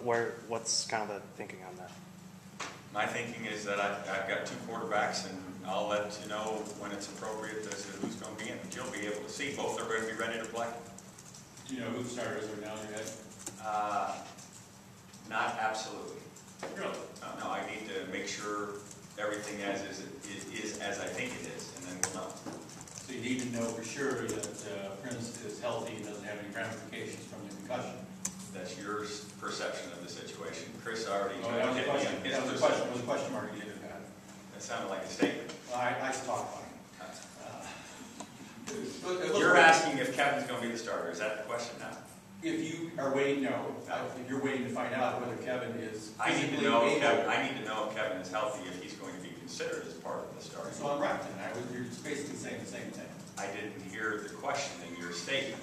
what's kind of the thinking on that? My thinking is that I've got two quarterbacks, and I'll let you know when it's appropriate as to who's going to be in. But you'll be able to see both are going to be ready to play. Do you know who the starters are now in your head? Not absolutely. Really? No, I need to make sure everything is as I think it is, and then we'll know. So you need to know for sure that Prince is healthy and doesn't have any ramifications from the concussion. That's your perception of the situation. Chris already that was a question. That was a question. It was a question mark you didn't have. That sounded like a statement. Well, I talked about it. You're asking if Kevin's going to be the starter. Is that the question now? If you are waiting, no. If you're waiting to find out whether Kevin is I need to know if Kevin is healthy, if he's going to be considered as part of the starting. So I'm right, then. You're basically saying the same thing. I didn't hear the question in your statement.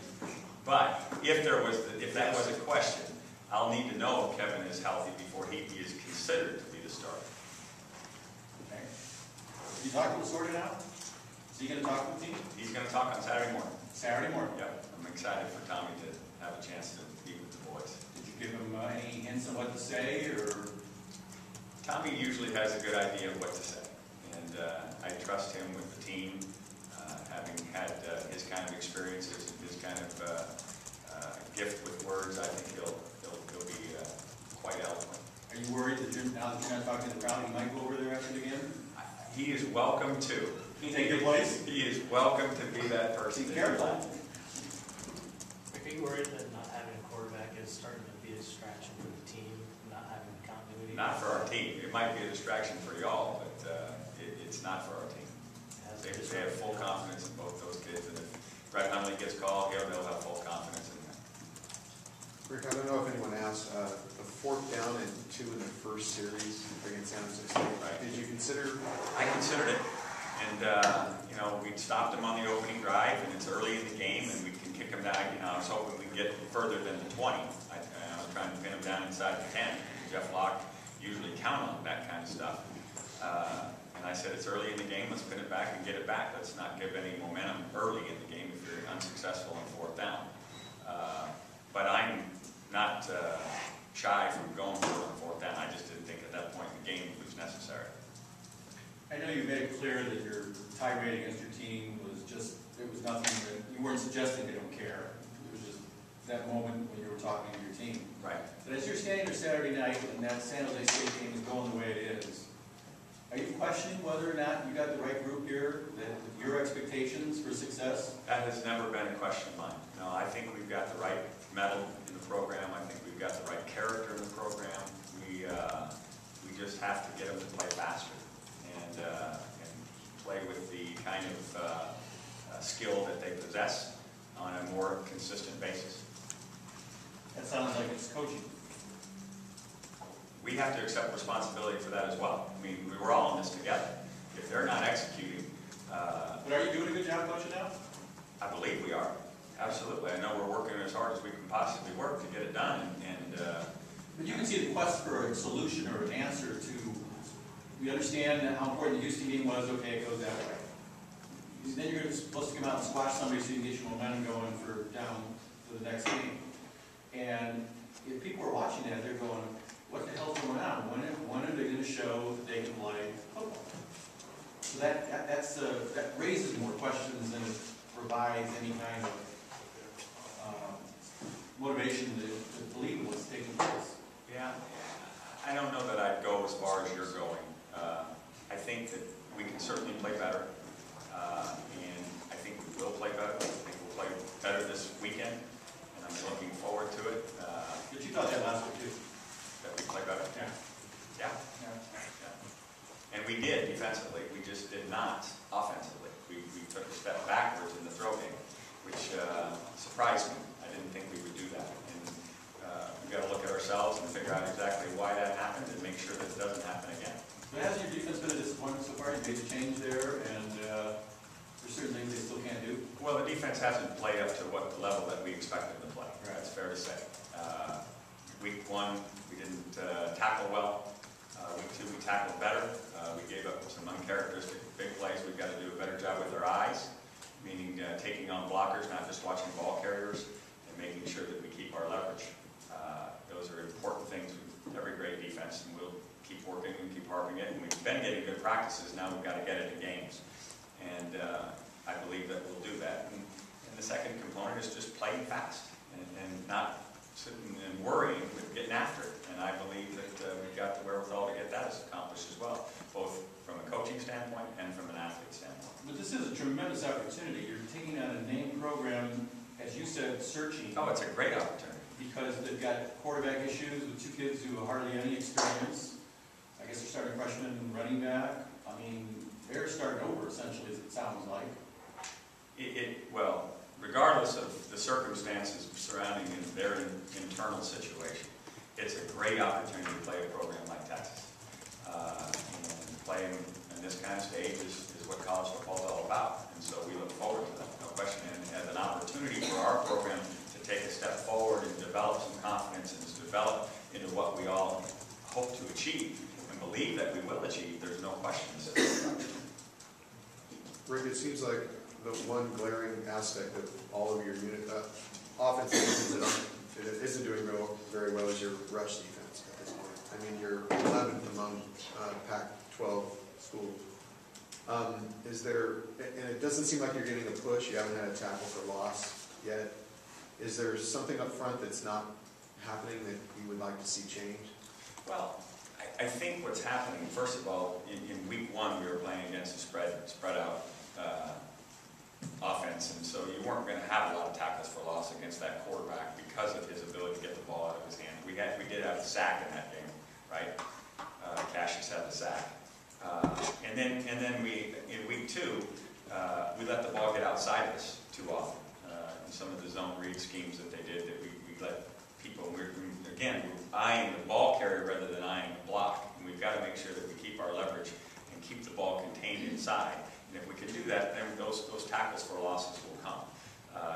But if that was a question, I'll need to know if Kevin is healthy before he is considered to be the starter. Okay. You talking to sort it out? Is he going to talk with the team? He's going to talk on Saturday morning. Saturday morning? Yep. I'm excited for Tommy to have a chance to meet with the boys. Did you give him any hints on what to say, or? Tommy usually has a good idea of what to say, and I trust him with the team, having had his kind of experiences and his kind of gift with words. I think he'll be quite eloquent. Are you worried that now that you're not talking to the crowd, he might go over there after the game? He is welcome to. Can you take your place? He is welcome to be that person. Be careful. Are you worried that not having a quarterback is starting to be a distraction for the team, not having continuity? Not for our team. It might be a distraction for y'all, but it's not for our team. They have full confidence in both those kids, and if Brett Hundley gets called, they'll have full confidence in them. Rick, I don't know if anyone asked, the 4th down and 2 in the first series against San Jose State. Right. Did you consider? I considered it, and we stopped them on the opening drive, and it's early in the game, and we can kick them down. I was hoping we'd get further than the 20. I was trying to pin them down inside the 10. Jeff Locke usually count on that kind of stuff. And I said, it's early in the game, let's pin it back and get it back. Let's not give any momentum early in the game if you're unsuccessful on 4th down. But I'm not shy from going for it on 4th down. I just didn't think at that point in the game it was necessary. I know you made it clear that your tirade against your team was just, it was nothing that, you weren't suggesting they don't care. It was just that moment when you were talking to your team. Right. But as you're standing there Saturday night and that San Jose State game is going the way it is, are you questioning whether or not you got the right group here, that your expectations for success? That has never been a question of mine. No, I think we've got the right mettle in the program. I think we've got the right character in the program. We just have to get them to play faster and play with the kind of skill that they possess on a more consistent basis. That sounds like it's coaching. We have to accept responsibility for that as well. I mean, we're all in this together. If they're not executing... but are you doing a good job coaching now? I believe we are. Absolutely. I know we're working as hard as we can possibly work to get it done. But you can see the quest for a solution or an answer to... We understand how important the Houston game was. Okay, it goes that way. Then you're supposed to come out and squash somebody so you can get your momentum going for down to the next game. And if people are watching that, they're going, what the hell's going on? When are they going to show that they can play football? So that raises more questions than it provides any kind of motivation to believe what's taking place. Yeah, I don't know that I'd go as far as you're going. I think that we can certainly play better, and I think we will play better. I think we'll play better this weekend, and I'm looking forward to it. But you thought that last week too. That we play better? Yeah. And we did defensively. We just did not offensively. We took a step backwards in the throw game, which surprised me. I didn't think we would do that. And we've got to look at ourselves and figure out exactly why that happened and make sure that it doesn't happen again. But has your defense been a disappointment so far? You made a change there, and there's certain things they still can't do? Well, the defense hasn't played up to what the level that we expected them to play. Right. That's fair to say. Week 1, we didn't tackle well. Week 2, we tackled better. We gave up some uncharacteristic big plays. We've got to do a better job with our eyes, meaning taking on blockers, not just watching ball carriers, and making sure that we keep our leverage. Those are important things. defense, and we'll keep working and keep harping it. And we've been getting good practices. Now we've got to get it in games, and I believe that we'll do that. And the second component is just playing fast and not sitting and worrying, but getting after it. And I believe that we've got the wherewithal to get that accomplished as well, both from a coaching standpoint and from an athlete standpoint. But this is a tremendous opportunity. You're taking on a name program, as you said, searching. Oh, it's a great opportunity. Because they've got quarterback issues with two kids who have hardly any experience. I guess they're starting freshman and running back. I mean, they're starting over, essentially, as it sounds like. Well, regardless of the circumstances surrounding their internal situation, it's a great opportunity to play a program like Texas. And playing in this kind of stage is what college football is all about. And so we look forward to that, no question. And as an opportunity for our program to take a step forward and develop some confidence and to develop into what we all hope to achieve and believe that we will achieve, there's no question. Rick, it seems like the one glaring aspect of all of your unit offensive units that isn't doing very well is your rush defense at this point. I mean, you're 11th among Pac-12 schools. Is there, and it doesn't seem like you're getting a push, you haven't had a tackle for loss yet. Is there something up front that's not happening that you would like to see change? Well, I think what's happening, first of all, in week one we were playing against a spread out offense, and so you weren't going to have a lot of tackles for loss against that quarterback because of his ability to get the ball out of his hand. We did have a sack in that game, right? Cassius had the sack. And then we, in week two, we let the ball get outside of us too often. In some of the zone read schemes that they did, that we let people, again, we're eyeing the ball carrier rather than eyeing the block. And we've got to make sure that we keep our leverage and keep the ball contained inside. And if we can do that, then those tackles for losses will come.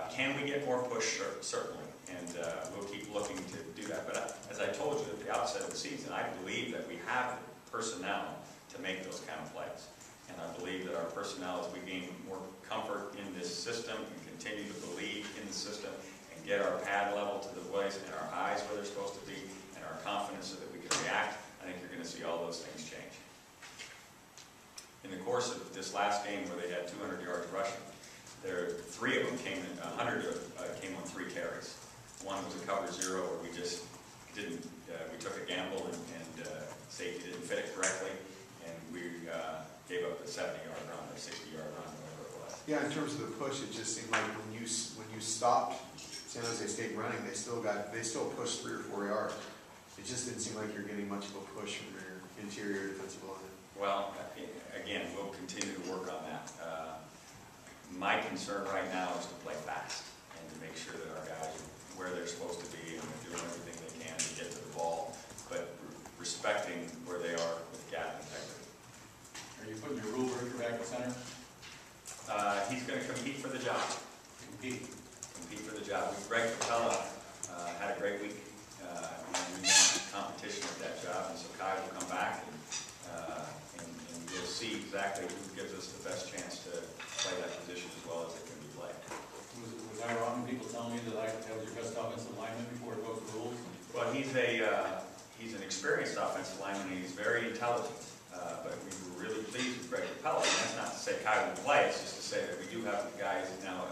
Can we get more push? Certainly. And we'll keep looking to do that. But as I told you at the outset of the season, I believe that we have the personnel to make those kind of plays. And I believe that our personnel, as we gain more comfort in this system and continue to believe in the system and get our pad level to the place and our eyes where they're supposed to be and our confidence so that we can react, I think you're going to see all those things change. In the course of this last game where they had 200 yards rushing, three of them came in, 100 came on 3 carries. One was a cover 0 where we just didn't, we took a gamble and safety didn't fit it correctly, and we gave up a 70-yard run or 60-yard run, whatever it was. Yeah, in terms of the push, it just seemed like when you stopped San Jose State running, they still pushed 3 or 4 yards. It just didn't seem like you're getting much of a push from your interior defensive line. Well, again, we'll continue to work on that. My concern right now is to play fast and to make sure that our guys are where they're supposed to be and they're doing everything they can to get to the ball, but respecting where they are with gap integrity. Are you putting your rule breaker back at center? He's going to compete for the job. Compete for the job. Greg Capella had a great week. We want competition at that job, and so Kai will come back and we'll see exactly who gives us the best chance to play that position as well as it can be played. Was I wrong when people telling me that was your best offensive lineman before it goes to rules? Well, he's an experienced offensive lineman, and he's very intelligent. But we were really pleased with Greg Capella. And that's not to say Kai will play, it's just to say that we do have the guys now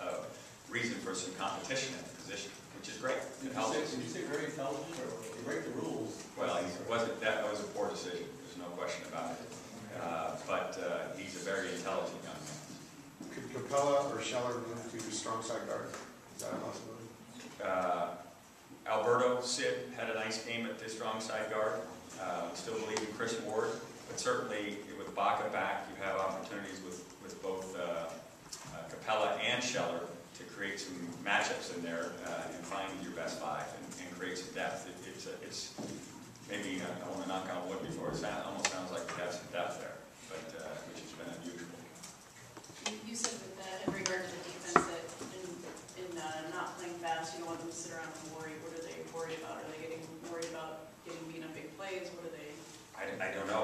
a reason for some competition at the position, which is great. Did you say very intelligent, or you break the rules? Well, that was a poor decision. There's no question about it. But he's a very intelligent young man. Could Capella or Scheller move to strong side guard? Is that a possibility? Alberto Sid had a nice game at the strong side guard. Still believe in Chris Ward, but certainly with Baca back, you have opportunities with both Capella and Scheller to create some matchups in there and find your best 5 and create some depth. It's maybe, I want to knock on wood before, it almost sounds like we have some depth there, but which has been unusual. You said that in regard to the defense that in not playing fast, you don't want them to sit around and worry. What are they worried about? Are they getting worried about getting beat on big plays? What are they? I don't know.